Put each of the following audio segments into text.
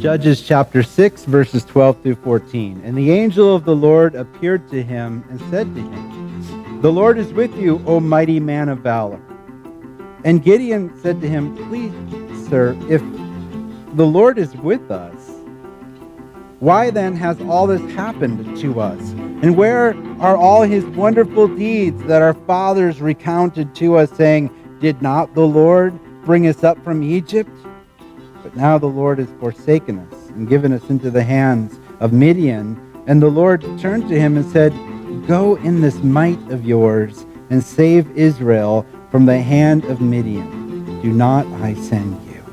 Judges chapter 6, verses 12 through 14. And the angel of the Lord appeared to him and said to him, "The Lord is with you, O mighty man of valor." And Gideon said to him, "Please, sir, if the Lord is with us, why then has all this happened to us? And where are all his wonderful deeds that our fathers recounted to us, saying, 'Did not the Lord bring us up from Egypt?' But now the Lord has forsaken us and given us into the hands of Midian." And the Lord turned to him and said, "Go in this might of yours and save Israel from the hand of Midian. Do not I send you?"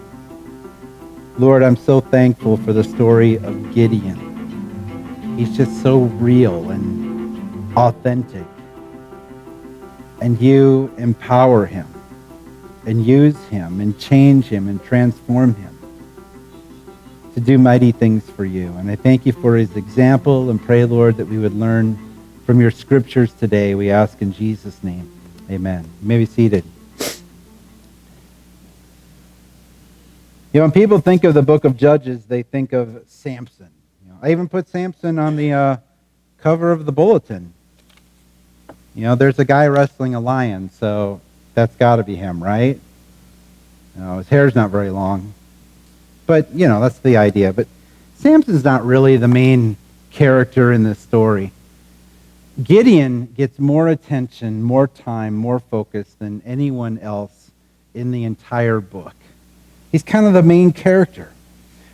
Lord, I'm so thankful for the story of Gideon. He's just so real and authentic. And you empower him and use him and change him and transform him to do mighty things for you. And I thank you for his example and pray, Lord, that we would learn from your scriptures today. We ask in Jesus' name. Amen. You may be seated. You know, when people think of the book of Judges, they think of Samson. I even put Samson on the cover of the bulletin. You know, there's a guy wrestling a lion, so that's got to be him, right? You know, his hair's not very long. But, you know, that's the idea. But Samson's not really the main character in this story. Gideon gets more attention, more time, more focus than anyone else in the entire book. He's kind of the main character.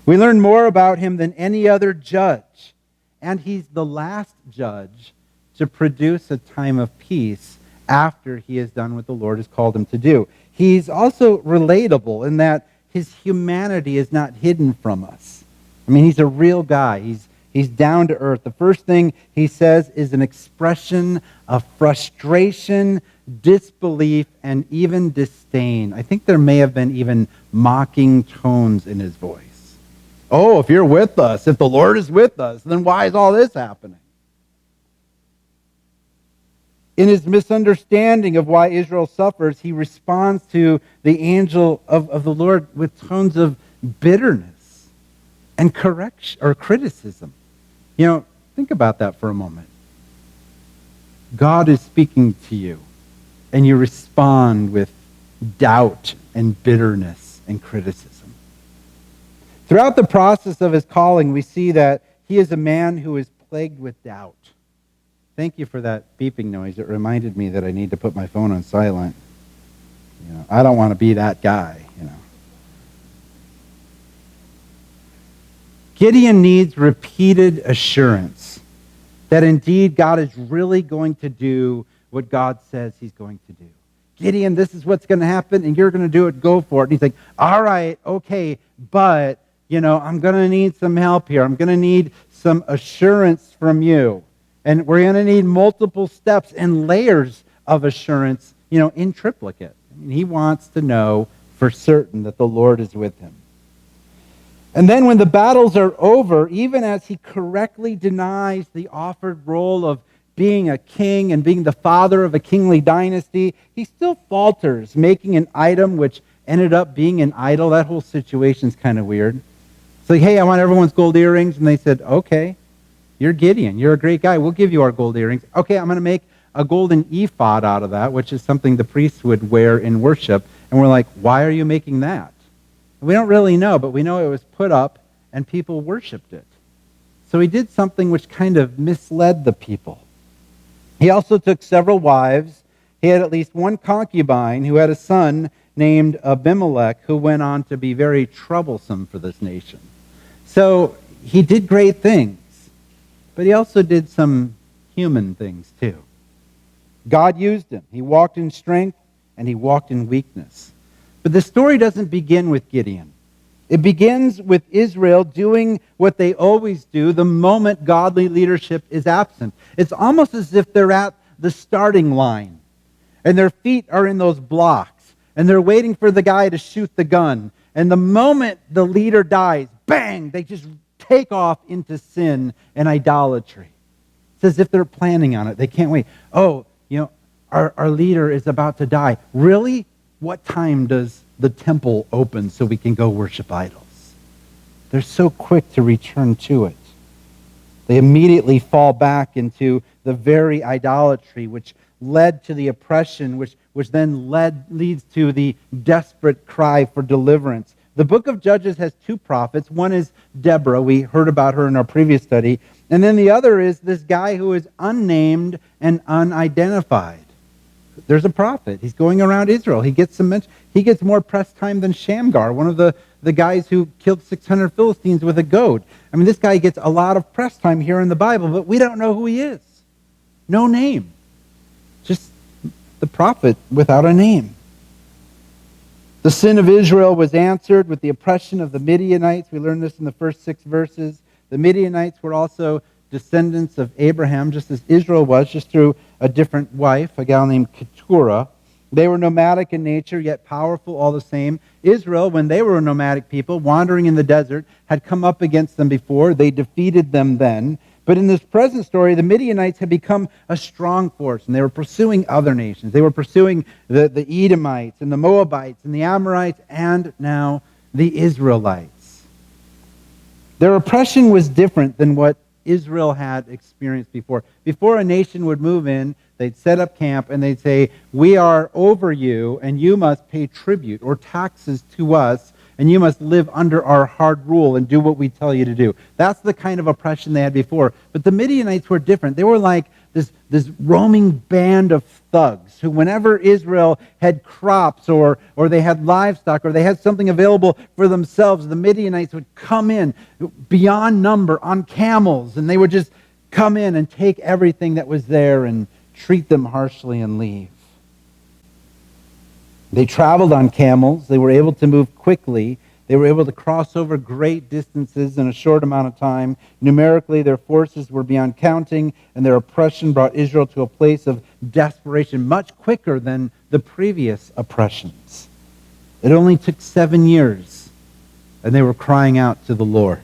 We learn more about him than any other judge. And he's the last judge to produce a time of peace after he has done what the Lord has called him to do. He's also relatable in that his humanity is not hidden from us. I mean, he's a real guy. He's down to earth. The first thing he says is an expression of frustration, disbelief, and even disdain. I think there may have been even mocking tones in his voice. Oh, if you're with us, if the Lord is with us, then why is all this happening? In his misunderstanding of why Israel suffers, he responds to the angel of the Lord with tones of bitterness and correction or criticism. You know, think about that for a moment. God is speaking to you, and you respond with doubt and bitterness and criticism. Throughout the process of his calling, we see that he is a man who is plagued with doubt. Thank you for that beeping noise. It reminded me that I need to put my phone on silent. You know, I don't want to be that guy, you know. Gideon needs repeated assurance that indeed God is really going to do what God says he's going to do. Gideon, this is what's going to happen, and you're going to do it. Go for it. And he's like, all right, okay, but, you know, I'm going to need some help here. I'm going to need some assurance from you. And we're going to need multiple steps and layers of assurance, you know, in triplicate. I mean, he wants to know for certain that the Lord is with him. And then when the battles are over, even as he correctly denies the offered role of being a king and being the father of a kingly dynasty, he still falters, making an item which ended up being an idol. That whole situation's kind of weird. It's like, hey, I want everyone's gold earrings. And they said, okay. You're Gideon. You're a great guy. We'll give you our gold earrings. Okay, I'm going to make a golden ephod out of that, which is something the priests would wear in worship. And we're like, why are you making that? And we don't really know, but we know it was put up and people worshipped it. So he did something which kind of misled the people. He also took several wives. He had at least one concubine who had a son named Abimelech who went on to be very troublesome for this nation. So he did great things. But he also did some human things too. God used him. He walked in strength and he walked in weakness. But the story doesn't begin with Gideon. It begins with Israel doing what they always do the moment godly leadership is absent. It's almost as if they're at the starting line and their feet are in those blocks and they're waiting for the guy to shoot the gun. And the moment the leader dies, bang, they just take off into sin and idolatry. It's as if they're planning on it. They can't wait. Oh, you know, our leader is about to die. Really? What time does the temple open so we can go worship idols? they're so quick to return to it. They immediately fall back into the very idolatry which led to the oppression, which then leads to the desperate cry for deliverance. The book of Judges has two prophets. One is Deborah. We heard about her in our previous study. And then the other is this guy who is unnamed and unidentified. There's a prophet. He's going around Israel. He gets some mention. He gets more press time than Shamgar, one of the guys who killed 600 Philistines with a goat. I mean, this guy gets a lot of press time here in the Bible, but we don't know who he is. No name. Just the prophet without a name. The sin of Israel was answered with the oppression of the Midianites. We learned this in the first 6 verses. The Midianites were also descendants of Abraham, just as Israel was, just through a different wife, a gal named Keturah. They were nomadic in nature, yet powerful all the same. Israel, when they were a nomadic people, wandering in the desert, had come up against them before. They defeated them then. But in this present story, the Midianites had become a strong force, and they were pursuing other nations. They were pursuing the Edomites and the Moabites and the Amorites, and now the Israelites. Their oppression was different than what Israel had experienced before. Before a nation would move in, they'd set up camp and they'd say, we are over you and you must pay tribute or taxes to us and you must live under our hard rule and do what we tell you to do. That's the kind of oppression they had before. But the Midianites were different. They were like this roaming band of thugs who, whenever Israel had crops or they had livestock or they had something available for themselves, the Midianites would come in beyond number on camels, and they would just come in and take everything that was there and treat them harshly and leave. They traveled on camels. They were able to move quickly. They were able to cross over great distances in a short amount of time. Numerically, their forces were beyond counting, and their oppression brought Israel to a place of desperation much quicker than the previous oppressions. It only took 7 years, and they were crying out to the Lord.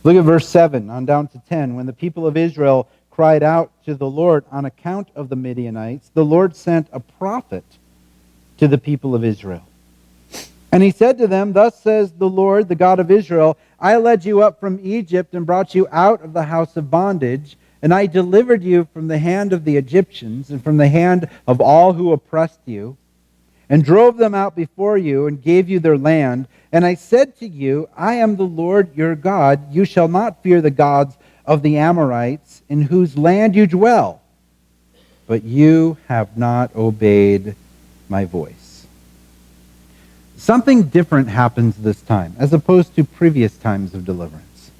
Look at verse 7 on down to 10. When the people of Israel cried out to the Lord on account of the Midianites, the Lord sent a prophet to the people of Israel. And he said to them, thus says the Lord, the God of Israel, I led you up from Egypt and brought you out of the house of bondage, and I delivered you from the hand of the Egyptians and from the hand of all who oppressed you, and drove them out before you and gave you their land. And I said to you, I am the Lord your God. You shall not fear the gods of the Amorites, in whose land you dwell. But you have not obeyed my voice. Something different happens this time, as opposed to previous times of deliverance.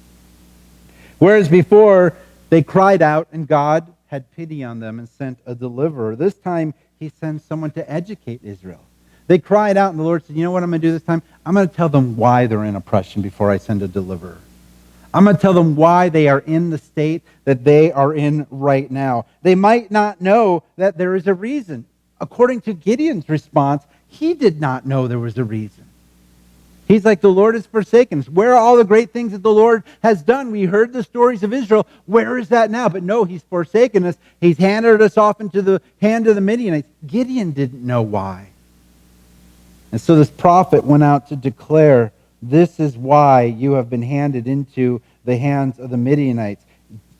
Whereas before, they cried out and God had pity on them and sent a deliverer. This time, he sends someone to educate Israel. They cried out and the Lord said, you know what I'm going to do this time? I'm going to tell them why they're in oppression before I send a deliverer. I'm going to tell them why they are in the state that they are in right now. They might not know that there is a reason. According to Gideon's response, he did not know there was a reason. He's like, the Lord has forsaken us. Where are all the great things that the Lord has done? We heard the stories of Israel. Where is that now? But no, he's forsaken us. He's handed us off into the hand of the Midianites. Gideon didn't know why. And so this prophet went out to declare, this is why you have been handed into the hands of the Midianites.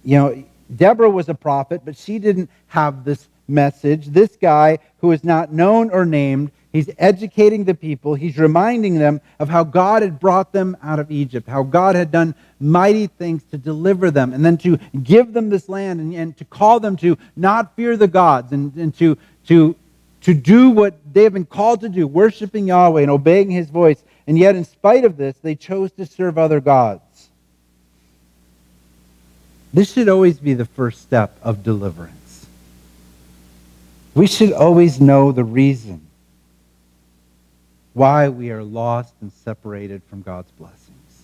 You know, Deborah was a prophet, but she didn't have this message. This guy who is not known or named, he's educating the people. He's reminding them of how God had brought them out of Egypt, how God had done mighty things to deliver them, and then to give them this land and to call them to not fear the gods and to do what they have been called to do, worshiping Yahweh and obeying his voice. And yet, in spite of this, they chose to serve other gods. This should always be the first step of deliverance. We should always know the reason why we are lost and separated from God's blessings.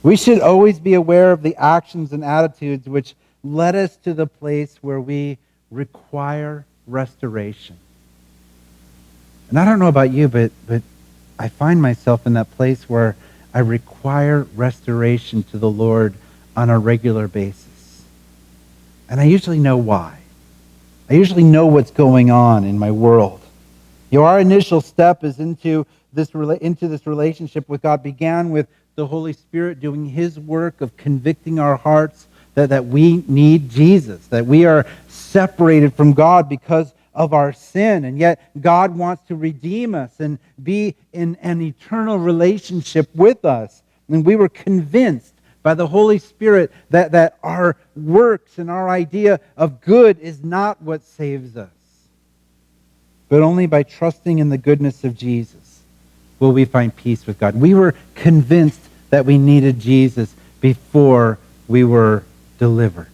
We should always be aware of the actions and attitudes which led us to the place where we require restoration. And I don't know about you, but I find myself in that place where I require restoration to the Lord on a regular basis. And I usually know why. I usually know what's going on in my world. Our initial step is into into this relationship with God began with the Holy Spirit doing his work of convicting our hearts that we need Jesus, that we are separated from God because of our sin, and yet God wants to redeem us and be in an eternal relationship with us. And we were convinced by the Holy Spirit that our works and our idea of good is not what saves us, but only by trusting in the goodness of Jesus will we find peace with God. We were convinced that we needed Jesus before we were delivered.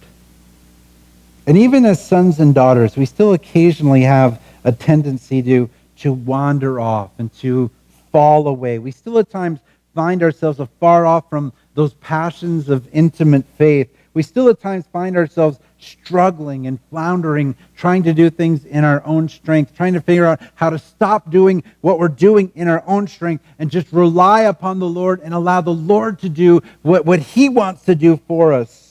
And even as sons and daughters, we still occasionally have a tendency to wander off and to fall away. We still at times find ourselves afar off from those passions of intimate faith. We still at times find ourselves struggling and floundering, trying to do things in our own strength, trying to figure out how to stop doing what we're doing in our own strength and just rely upon the Lord and allow the Lord to do what he wants to do for us.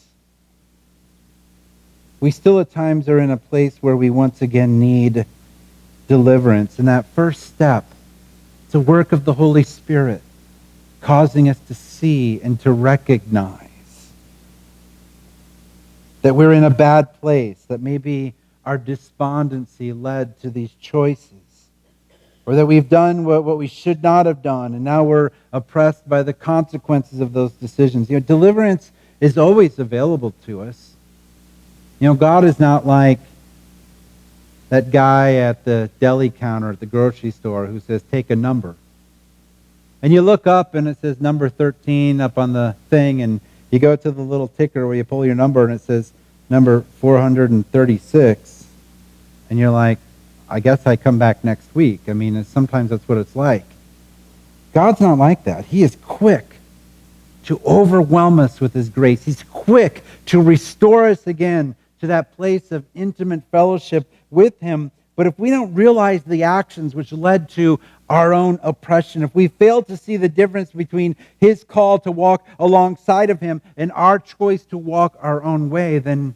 We still at times are in a place where we once again need deliverance. And that first step, it's a work of the Holy Spirit, causing us to see and to recognize that we're in a bad place, that maybe our despondency led to these choices, or that we've done what we should not have done, and now we're oppressed by the consequences of those decisions. Deliverance is always available to us. God is not like that guy at the deli counter at the grocery store who says, take a number. And you look up and it says number 13 up on the thing, and you go to the little ticker where you pull your number and it says number 436. And you're like, I guess I come back next week. Sometimes that's what it's like. God's not like that. He is quick to overwhelm us with his grace. He's quick to restore us again to that place of intimate fellowship with him. But if we don't realize the actions which led to our own oppression, if we fail to see the difference between his call to walk alongside of him and our choice to walk our own way, then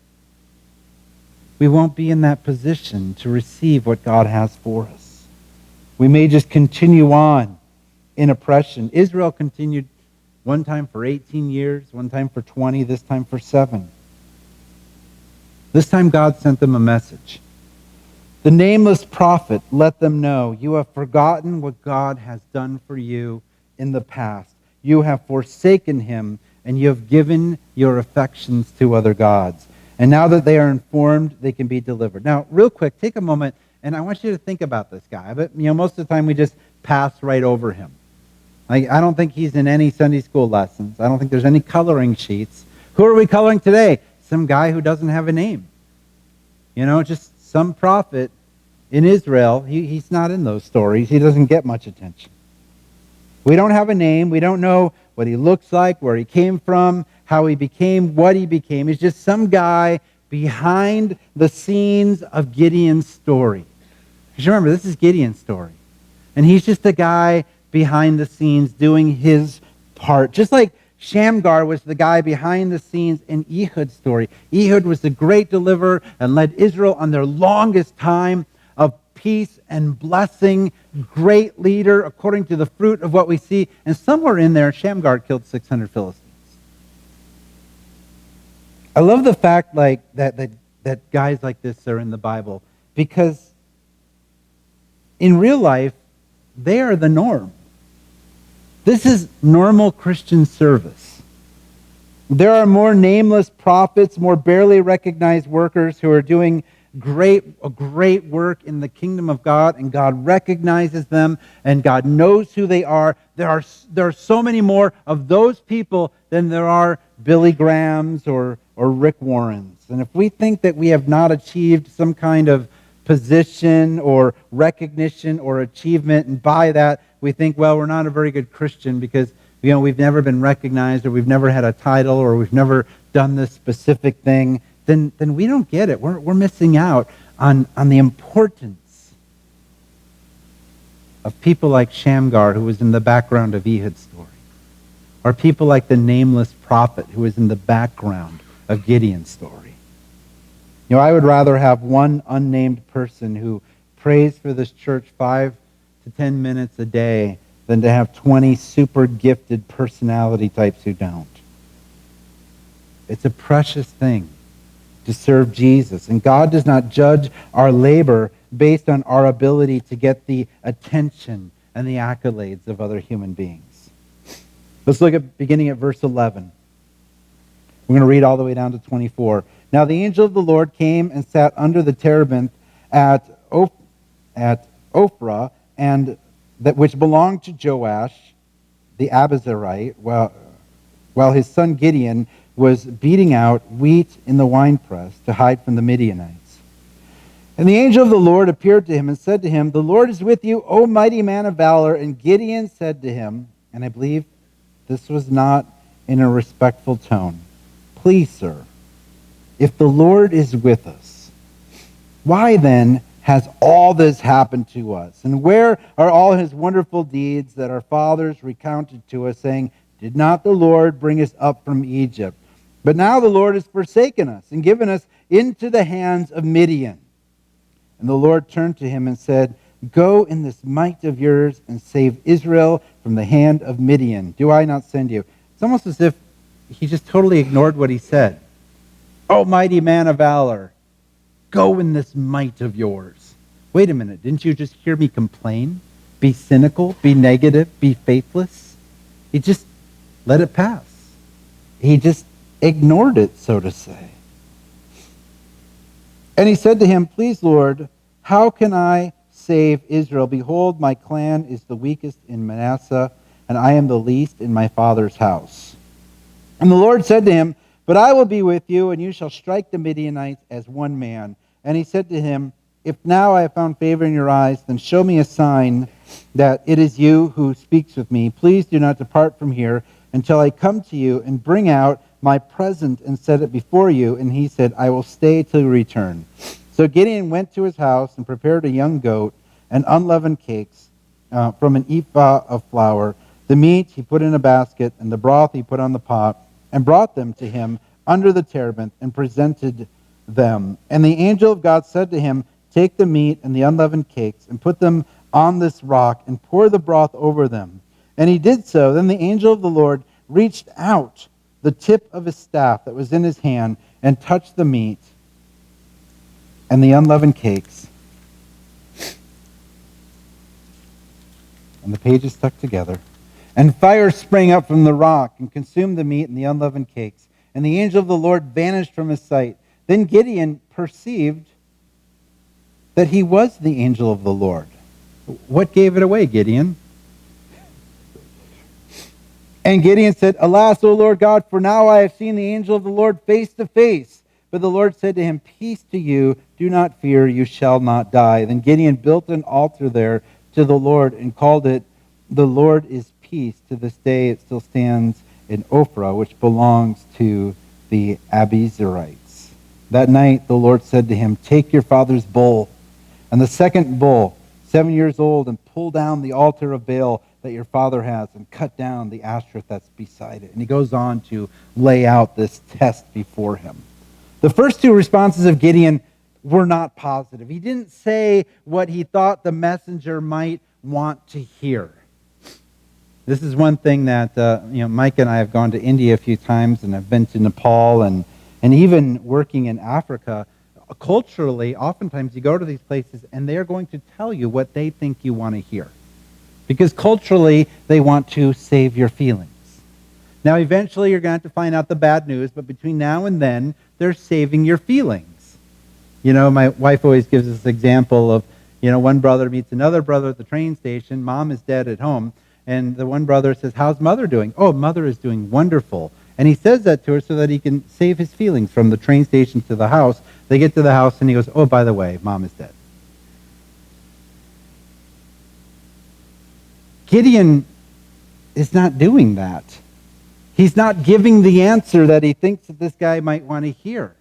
we won't be in that position to receive what God has for us. We may just continue on in oppression. Israel continued one time for 18 years, one time for 20, this time for 7. This time God sent them a message. The nameless prophet let them know, you have forgotten what God has done for you in the past. You have forsaken him, and you have given your affections to other gods. And now that they are informed, they can be delivered. Now, real quick, take a moment, and I want you to think about this guy. But most of the time we just pass right over him. I don't think he's in any Sunday school lessons. I don't think there's any coloring sheets. Who are we coloring today? Some guy who doesn't have a name. Just some prophet in Israel. He's not in those stories. He doesn't get much attention. We don't have a name. We don't know what he looks like, where he came from, how he became what he became. He's just some guy behind the scenes of Gideon's story. Because remember, this is Gideon's story. And he's just a guy behind the scenes doing his part. Just like Shamgar was the guy behind the scenes in Ehud's story. Ehud was the great deliverer and led Israel on their longest time of peace and blessing. Great leader according to the fruit of what we see. And somewhere in there, Shamgar killed 600 Philistines. I love the fact that guys like this are in the Bible, because in real life, they are the norm. This is normal Christian service. There are more nameless prophets, more barely recognized workers who are doing a great work in the kingdom of God, and God recognizes them, and God knows who they are. There are so many more of those people than there are Billy Grahams or Rick Warrens. And if we think that we have not achieved some kind of position or recognition or achievement, and by that we think, well, we're not a very good Christian because we've never been recognized, or we've never had a title, or we've never done this specific thing, then we don't get it. We're missing out on the importance of people like Shamgar, who was in the background of Ehud's story, or people like the nameless prophet who was in the background of Gideon's story. I would rather have one unnamed person who prays for this church 5 to 10 minutes a day than to have 20 super gifted personality types who don't. It's a precious thing to serve Jesus. And God does not judge our labor based on our ability to get the attention and the accolades of other human beings. Let's look at beginning at verse 11. We're going to read all the way down to 24. Now the angel of the Lord came and sat under the terebinth at Ophrah, and that which belonged to Joash the Abiezrite, while his son Gideon was beating out wheat in the winepress to hide from the Midianites. And the angel of the Lord appeared to him and said to him, "The Lord is with you, O mighty man of valor." And Gideon said to him, and I believe this was not in a respectful tone, "Please, sir, if the Lord is with us, why then has all this happened to us? And where are all his wonderful deeds that our fathers recounted to us, saying, 'Did not the Lord bring us up from Egypt?' But now the Lord has forsaken us and given us into the hands of Midian." And the Lord turned to him and said, "Go in this might of yours and save Israel from the hand of Midian. Do I not send you?" It's almost as if he just totally ignored what he said. "Oh, mighty man of valor, go in this might of yours." Wait a minute, didn't you just hear me complain? Be cynical, be negative, be faithless? He just let it pass. He just ignored it, so to say. And he said to him, "Please, Lord, how can I save Israel? Behold, my clan is the weakest in Manasseh, and I am the least in my father's house." And the Lord said to him, "But I will be with you, and you shall strike the Midianites as one man." And he said to him, "If now I have found favor in your eyes, then show me a sign that it is you who speaks with me. Please do not depart from here until I come to you and bring out my present and set it before you." And he said, "I will stay till you return." So Gideon went to his house and prepared a young goat and unleavened cakes from an ephah of flour. The meat he put in a basket, and the broth he put on the pot, and brought them to him under the terebinth and presented them. And the angel of God said to him, "Take the meat and the unleavened cakes and put them on this rock and pour the broth over them." And he did so. Then the angel of the Lord reached out the tip of his staff that was in his hand and touched the meat and the unleavened cakes. And the pages stuck together. And fire sprang up from the rock and consumed the meat and the unleavened cakes. And the angel of the Lord vanished from his sight. Then Gideon perceived that he was the angel of the Lord. What gave it away, Gideon? And Gideon said, "Alas, O Lord God, for now I have seen the angel of the Lord face to face." But the Lord said to him, "Peace to you, do not fear, you shall not die." Then Gideon built an altar there to the Lord and called it, "The Lord is Peace." To this day it still stands in Ophrah, which belongs to the Abiezrites. That night the Lord said to him, "Take your father's bull and the second bull, 7 years old, and pull down the altar of Baal that your father has, and cut down the Asherah that's beside it." And he goes on to lay out this test before him. The first two responses of Gideon were not positive. He didn't say what he thought the messenger might want to hear. This is one thing that Mike and I have gone to India a few times, and I've been to Nepal, and even working in Africa. Culturally, oftentimes you go to these places and they're going to tell you what they think you want to hear. Because culturally, they want to save your feelings. Now, eventually you're going to have to find out the bad news, but between now and then, they're saving your feelings. You know, my wife always gives this example of, one brother meets another brother at the train station. Mom is dead at home. And the one brother says, "How's mother doing?" "Oh, mother is doing wonderful." And he says that to her so that he can save his feelings from the train station to the house. They get to the house and he goes, "Oh, by the way, Mom is dead." Gideon is not doing that. He's not giving the answer that he thinks that this guy might want to hear.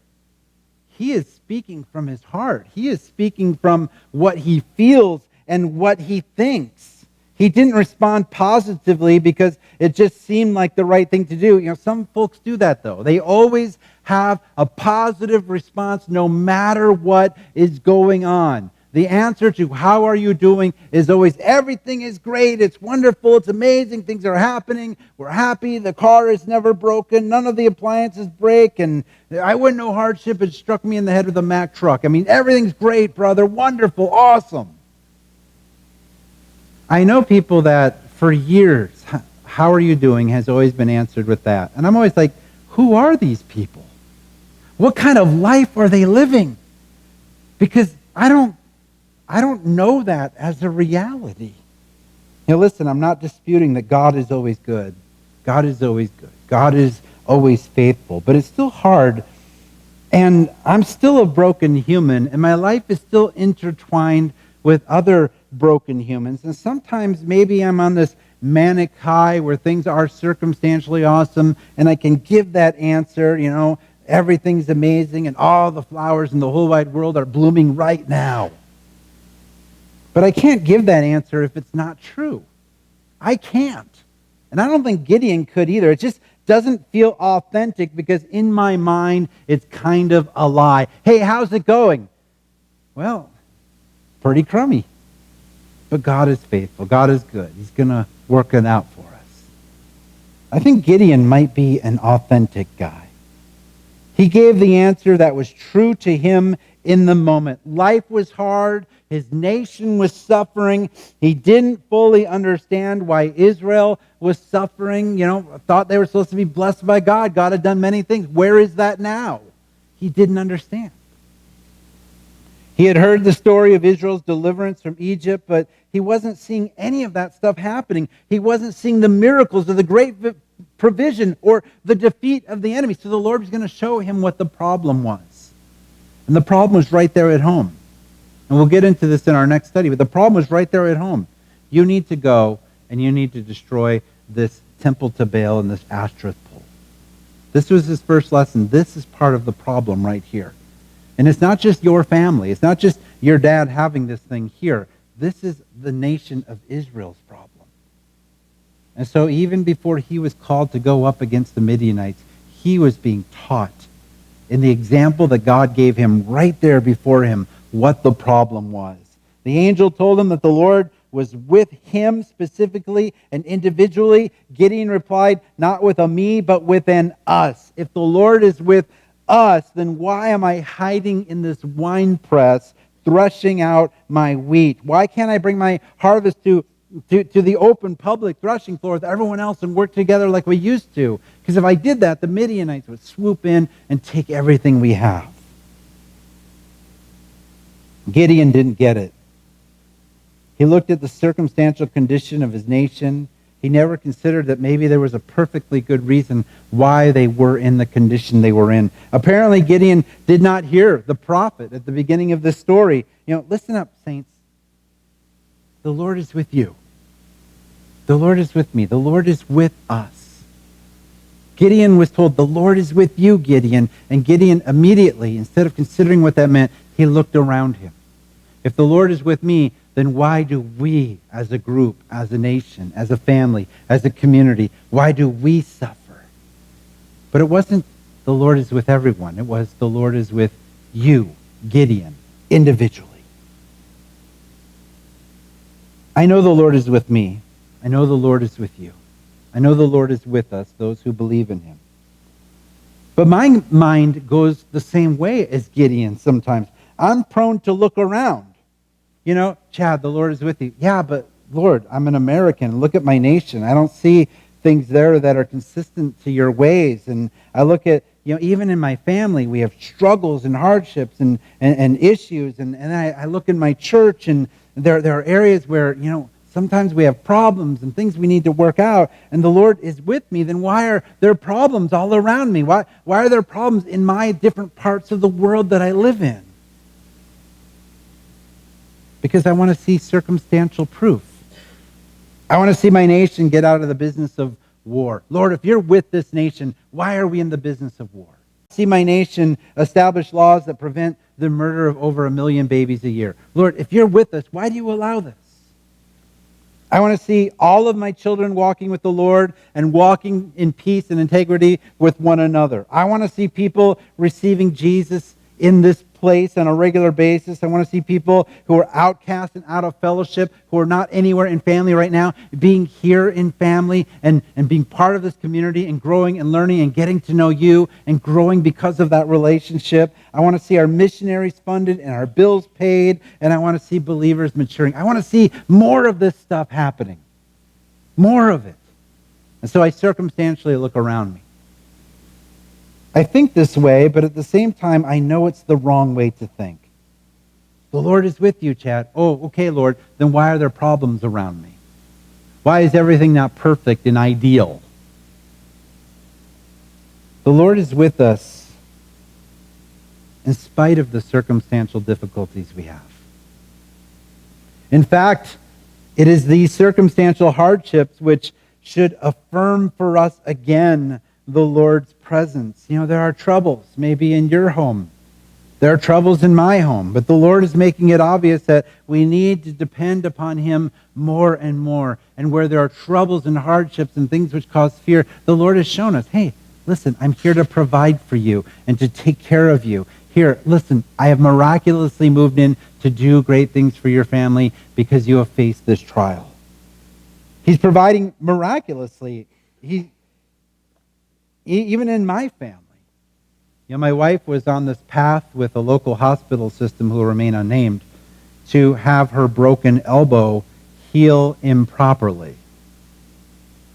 He is speaking from his heart. He is speaking from what he feels and what he thinks. He didn't respond positively because it just seemed like the right thing to do. Some folks do that, though. They always have a positive response no matter what is going on. The answer to how are you doing is always everything is great, it's wonderful, it's amazing, things are happening, we're happy, the car is never broken, none of the appliances break, and I wouldn't know hardship, it struck me in the head with a Mack truck. I mean, everything's great, brother, wonderful, awesome. I know people that for years, how are you doing, has always been answered with that. And I'm always like, who are these people? What kind of life are they living? Because I don't know that as a reality. Now listen, I'm not disputing that God is always good. God is always good. God is always faithful. But it's still hard. And I'm still a broken human. And my life is still intertwined with other broken humans. And sometimes maybe I'm on this manic high where things are circumstantially awesome. And I can give that answer, everything's amazing. And all the flowers in the whole wide world are blooming right now. But I can't give that answer if it's not true. I can't. And I don't think Gideon could either. It just doesn't feel authentic because in my mind, it's kind of a lie. Hey, how's it going? Well, pretty crummy. But God is faithful. God is good. He's going to work it out for us. I think Gideon might be an authentic guy. He gave the answer that was true to him in the moment. Life was hard. His nation was suffering. He didn't fully understand why Israel was suffering. Thought they were supposed to be blessed by God. God had done many things. Where is that now? He didn't understand. He had heard the story of Israel's deliverance from Egypt, but he wasn't seeing any of that stuff happening. He wasn't seeing the miracles of the great provision or the defeat of the enemy. So the Lord was going to show him what the problem was. And the problem was right there at home. And we'll get into this in our next study, but the problem was right there at home. You need to go and you need to destroy this temple to Baal and this Ashtoreth pole. This was his first lesson. This is part of the problem right here. And it's not just your family. It's not just your dad having this thing here. This is the nation of Israel's problem. And so even before he was called to go up against the Midianites, he was being taught in the example that God gave him right there before him what the problem was. The angel told him that the Lord was with him specifically and individually. Gideon replied, not with a me, but with an us. If the Lord is with us, then why am I hiding in this wine press, threshing out my wheat? Why can't I bring my harvest to the open public threshing floor with everyone else and work together like we used to? Because if I did that, the Midianites would swoop in and take everything we have. Gideon didn't get it. He looked at the circumstantial condition of his nation. He never considered that maybe there was a perfectly good reason why they were in the condition they were in. Apparently, Gideon did not hear the prophet at the beginning of this story. Listen up, saints. The Lord is with you. The Lord is with me. The Lord is with us. Gideon was told, the Lord is with you, Gideon. And Gideon immediately, instead of considering what that meant, he looked around him. If the Lord is with me, then why do we as a group, as a nation, as a family, as a community, why do we suffer? But it wasn't the Lord is with everyone. It was the Lord is with you, Gideon, individually. I know the Lord is with me. I know the Lord is with you. I know the Lord is with us, those who believe in him. But my mind goes the same way as Gideon sometimes. I'm prone to look around. Chad, the Lord is with you. Yeah, but Lord, I'm an American. Look at my nation. I don't see things there that are consistent to your ways. And I look at, even in my family, we have struggles and hardships and issues. And I look in my church, and there are areas where, sometimes we have problems and things we need to work out, and the Lord is with me. Then why are there problems all around me? Why are there problems in my different parts of the world that I live in? Because I want to see circumstantial proof. I want to see my nation get out of the business of war. Lord, if you're with this nation, why are we in the business of war? See my nation establish laws that prevent the murder of over 1 million babies a year. Lord, if you're with us, why do you allow this? I want to see all of my children walking with the Lord and walking in peace and integrity with one another. I want to see people receiving Jesus in this place on a regular basis. I want to see people who are outcast and out of fellowship, who are not anywhere in family right now, being here in family and being part of this community and growing and learning and getting to know you and growing because of that relationship. I want to see our missionaries funded and our bills paid, and I want to see believers maturing. I want to see more of this stuff happening. More of it. And so I circumstantially look around me. I think this way, but at the same time, I know it's the wrong way to think. The Lord is with you, Chad. Oh, okay, Lord. Then why are there problems around me? Why is everything not perfect and ideal? The Lord is with us in spite of the circumstantial difficulties we have. In fact, it is these circumstantial hardships which should affirm for us again the Lord's presence. You know, there are troubles maybe in your home. There are troubles in my home, but the Lord is making it obvious that we need to depend upon Him more and more. And where there are troubles and hardships and things which cause fear, the Lord has shown us, hey, listen, I'm here to provide for you and to take care of you. Here, listen, I have miraculously moved in to do great things for your family because you have faced this trial. He's providing miraculously. Even in my family. You know, my wife was on this path with a local hospital system, who will remain unnamed, to have her broken elbow heal improperly.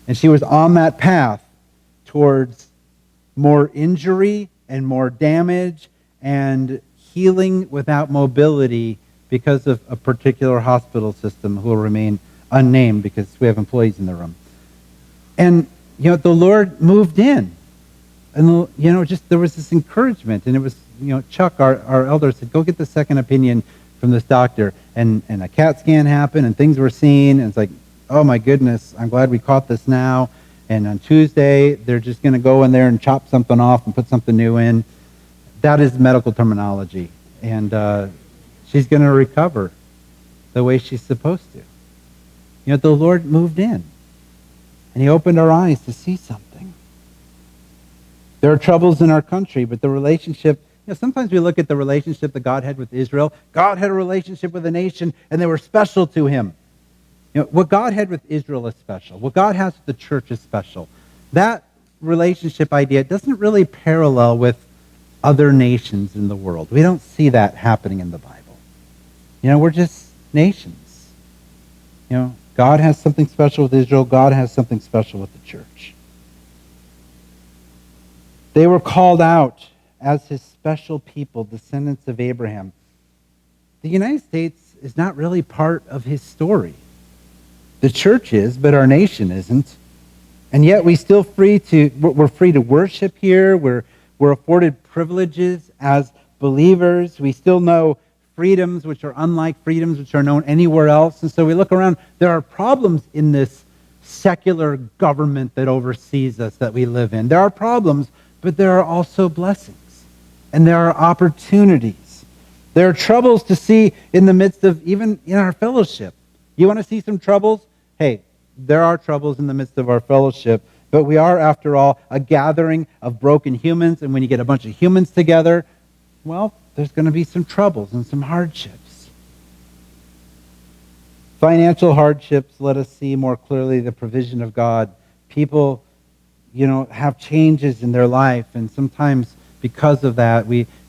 And she was on that path towards more injury and more damage and healing without mobility because of a particular hospital system, who will remain unnamed because we have employees in the room. And, you know, the Lord moved in. And, you know, just there was this encouragement. And it was, you know, Chuck, our elder, said, go get the second opinion from this doctor. And a CAT scan happened and things were seen. And it's like, oh, my goodness, I'm glad we caught this now. And on Tuesday, they're just going to go in there and chop something off and put something new in. That is medical terminology. And she's going to recover the way she's supposed to. You know, the Lord moved in. And He opened our eyes to see something. There are troubles in our country, but the relationship, you know, sometimes we look at the relationship that God had with Israel. God had a relationship with a nation, and they were special to Him. You know, what God had with Israel is special. What God has with the church is special. That relationship idea doesn't really parallel with other nations in the world. We don't see that happening in the Bible. You know, we're just nations. You know, God has something special with Israel. God has something special with the church. They were called out as His special people, descendants of Abraham. The United States is not really part of His story. The church is, but our nation isn't. And yet we're free to worship here. We're afforded privileges as believers. We still know freedoms which are unlike freedoms which are known anywhere else. And so we look around. There are problems in this secular government that oversees us that we live in. There are problems, but there are also blessings, and there are opportunities. There are troubles to see in the midst of, even in our fellowship. You want to see some troubles? Hey, there are troubles in the midst of our fellowship, but we are, after all, a gathering of broken humans, and when you get a bunch of humans together, well, there's going to be some troubles and some hardships. Financial hardships let us see more clearly the provision of God. People, you know, have changes in their life, and sometimes because of that,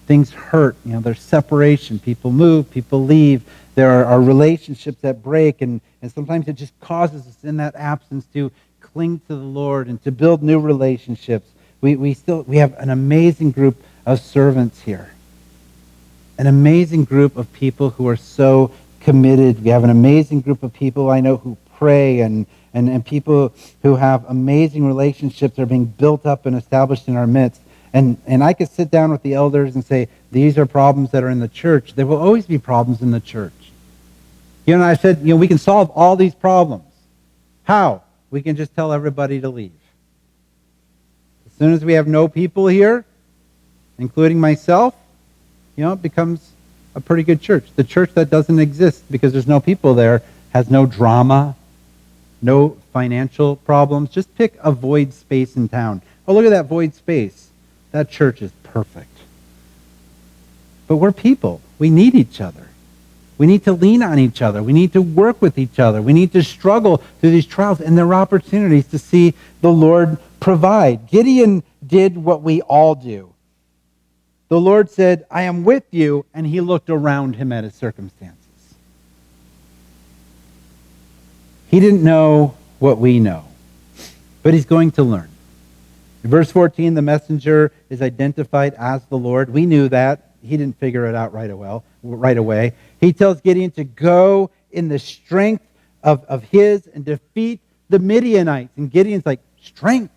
things hurt. You know, there's separation. People move, people leave. There are relationships that break, and sometimes it just causes us in that absence to cling to the Lord and to build new relationships. We have an amazing group of servants here, an amazing group of people who are so committed. We have an amazing group of people I know who pray and people who have amazing relationships are being built up and established in our midst. And I could sit down with the elders and say, these are problems that are in the church. There will always be problems in the church. You know, I said, you know, we can solve all these problems. How? We can just tell everybody to leave. As soon as we have no people here, including myself, you know, it becomes a pretty good church. The church that doesn't exist because there's no people there has no drama, no financial problems. Just pick a void space in town. Oh, look at that void space. That church is perfect. But we're people. We need each other. We need to lean on each other. We need to work with each other. We need to struggle through these trials, and there are opportunities to see the Lord provide. Gideon did what we all do. The Lord said, I am with you, and he looked around him at his circumstances. He didn't know what we know, but he's going to learn. In verse 14, the messenger is identified as the Lord. We knew that. He didn't figure it out right away. He tells Gideon to go in the strength of his and defeat the Midianites. And Gideon's like, strength?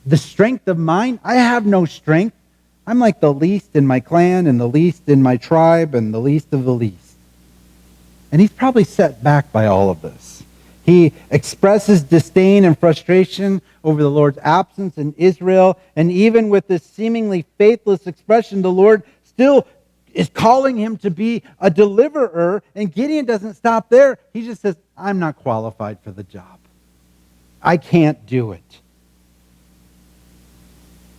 The strength of mine? I have no strength. I'm like the least in my clan and the least in my tribe and the least of the least. And he's probably set back by all of this. He expresses disdain and frustration over the Lord's absence in Israel. And even with this seemingly faithless expression, the Lord still is calling him to be a deliverer. And Gideon doesn't stop there. He just says, I'm not qualified for the job. I can't do it.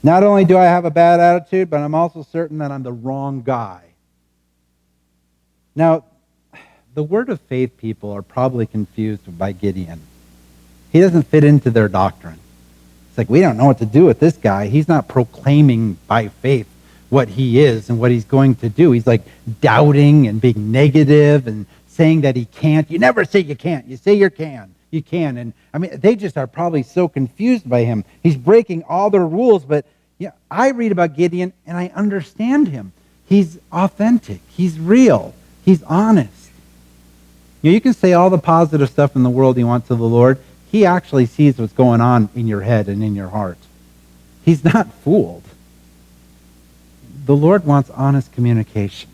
Not only do I have a bad attitude, but I'm also certain that I'm the wrong guy. Now, the word of faith people are probably confused by Gideon. He doesn't fit into their doctrine. It's like, we don't know what to do with this guy. He's not proclaiming by faith what he is and what he's going to do. He's like doubting and being negative and saying that he can't. You never say you can't. You say you can. You can. And I mean, they just are probably so confused by him. He's breaking all their rules, but yeah, I read about Gideon and I understand him. He's authentic. He's real. He's honest. You can say all the positive stuff in the world you want to the Lord. He actually sees what's going on in your head and in your heart. He's not fooled. The Lord wants honest communication.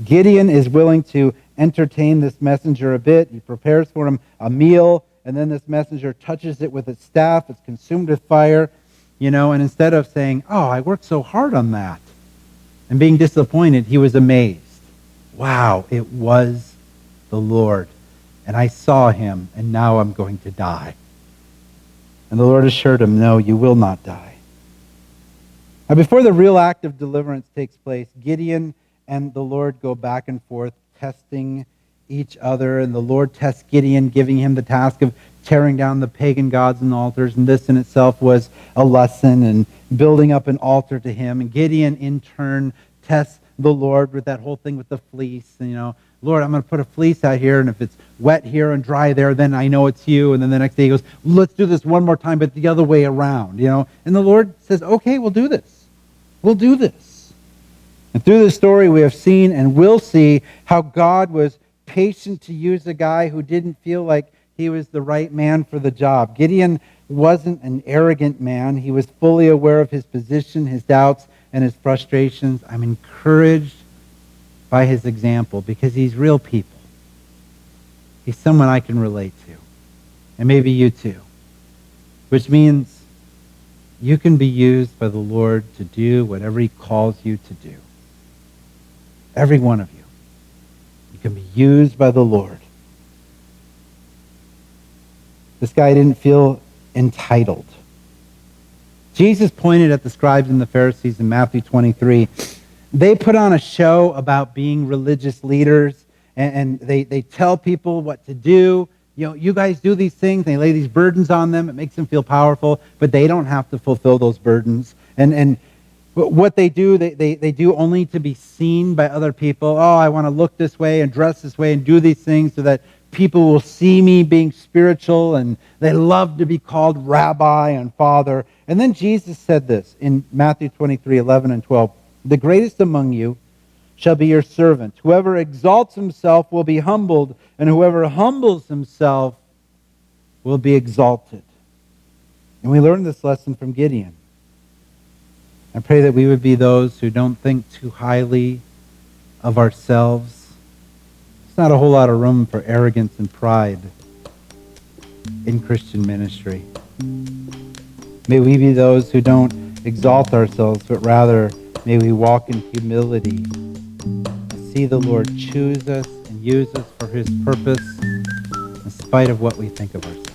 Gideon is willing to entertain this messenger a bit. He prepares for him a meal, and then this messenger touches it with its staff. It's consumed with fire, and instead of saying, oh, I worked so hard on that, and being disappointed, he was amazed. Wow, it was the Lord, and I saw him, and now I'm going to die. And the Lord assured him, no, you will not die. Now, before the real act of deliverance takes place, Gideon and the Lord go back and forth, testing each other, and the Lord tests Gideon, giving him the task of tearing down the pagan gods and altars, and this in itself was a lesson, and building up an altar to him. And Gideon, in turn, tests the Lord with that whole thing with the fleece, and, Lord, I'm going to put a fleece out here, and if it's wet here and dry there, then I know it's you. And then the next day he goes, let's do this one more time, but the other way around, And the Lord says, okay, we'll do this. We'll do this. And through this story, we have seen and will see how God was patient to use a guy who didn't feel like he was the right man for the job. Gideon wasn't an arrogant man. He was fully aware of his position, his doubts, and his frustrations. I'm encouraged by his example because he's real people. He's someone I can relate to. And maybe you too. Which means you can be used by the Lord to do whatever he calls you to do. Every one of you. You can be used by the Lord. This guy didn't feel entitled. Jesus pointed at the scribes and the Pharisees in Matthew 23. They put on a show about being religious leaders, and they tell people what to do. You guys do these things. They lay these burdens on them. It makes them feel powerful, but they don't have to fulfill those burdens. And what they do, they do only to be seen by other people. Oh, I want to look this way and dress this way and do these things so that people will see me being spiritual, and they love to be called rabbi and father. And then Jesus said this in Matthew 23, 11 and 12. The greatest among you shall be your servant. Whoever exalts himself will be humbled, and whoever humbles himself will be exalted. And we learned this lesson from Gideon. I pray that we would be those who don't think too highly of ourselves. There's not a whole lot of room for arrogance and pride in Christian ministry. May we be those who don't exalt ourselves, but rather may we walk in humility and see the Lord choose us and use us for his purpose in spite of what we think of ourselves.